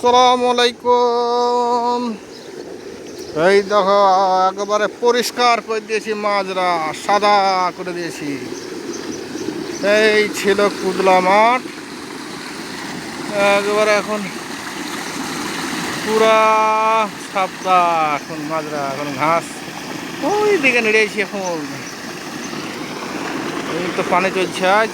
আসসালামু আলাইকুম। এই দেখো একেবারে পরিষ্কার করে দিয়েছি, মাছরা সাদা করে দিয়েছি। এই ছিল কুদলা মাঠ, একেবারে এখন পুরা সাদা। এখন মাছরা এখন ঘাস ওই দিকে নেড়েছি। এখন এই তো পানি চলছে। আজ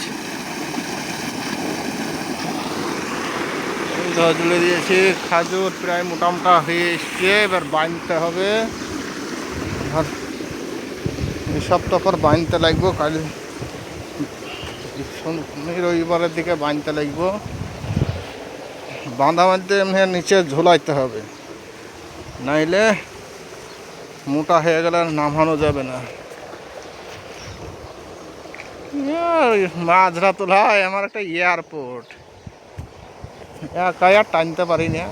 জুড়ে দিয়েছি খাজুর, প্রায় মোটামোটা হয়ে এসছে। এবার বাঁধতে হবে, আর এই সপ্তাহ পর বাঁধতে লাগবো। কাল রবিবারের দিকে বাঁধতে লাগবো। বাঁধা বাঁধতে নিচে ঝোলাইতে হবে, নাইলে মোটা হয়ে গেলে নামানো যাবে না। মাছরা তোলা আমার একটা এয়ারপোর্ট, একা আর টানতে পারি না।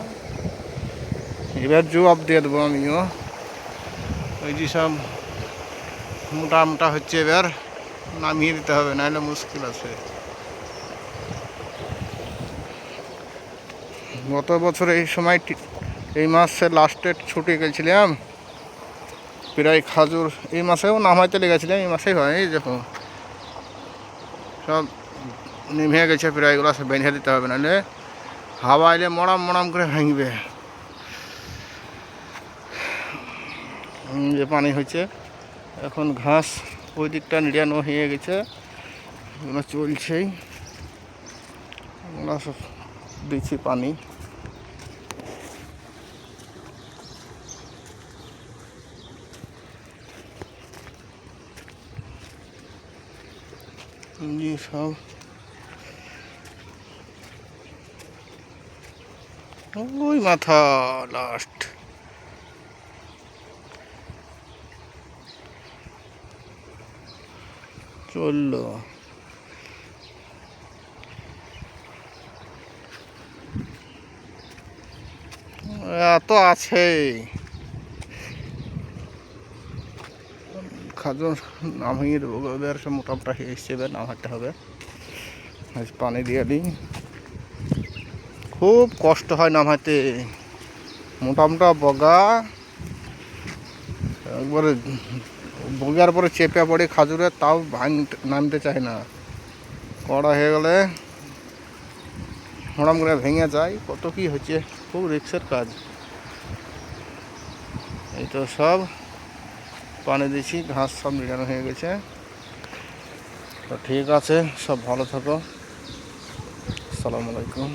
এবার জবাব দিয়ে দেবো আমিও। ওই যে সব মোটা মোটা হচ্ছে, এবার নামিয়ে দিতে হবে, নাহলে মুশকিল আছে। গত বছর এই সময় এই মাসে লাস্টে ছুটে গেছিলাম, প্রায় খাজুর এই মাসেও নামাইতে লেগেছিলাম। এই মাসেই হয়, এই দেখো সব নেমে গেছে প্রায়। এগুলো সব বেঁধে দিতে হবে, নাহলে হাওয়া এলে মড়াম মড়াম করে ভাঙবে। যে পানি হয়েছে এখন, ঘাস ওই দিকটা নিড়ানো হয়ে গেছে, এগুলো চলছেই। এগুলো সব দিচ্ছি পানি। সব ওই মাথা লাস্ট চললো। এত আছে খাজুর, নামিয়ে দেবো। এবার সব মোটামোটা হিসেবে নামাতে হবে। পানি দিয়ে দিই, খুব কষ্ট হয় নামাতে। মোটামোটা বগা, একবারে বগার পরে চেপে পড়ে খাজুরে, তাও নামতে চায় না। কড়া হয়ে গেলে হড়াম করে ভেঙে যায়। কত কি হচ্ছে, খুব রিস্কের কাজ। এই তো সব পানি দিয়েছি, ঘাস সব নিড়ানো হয়ে গেছে। তো ঠিক আছে, সব ভালো থাকো। আসসালামু আলাইকুম।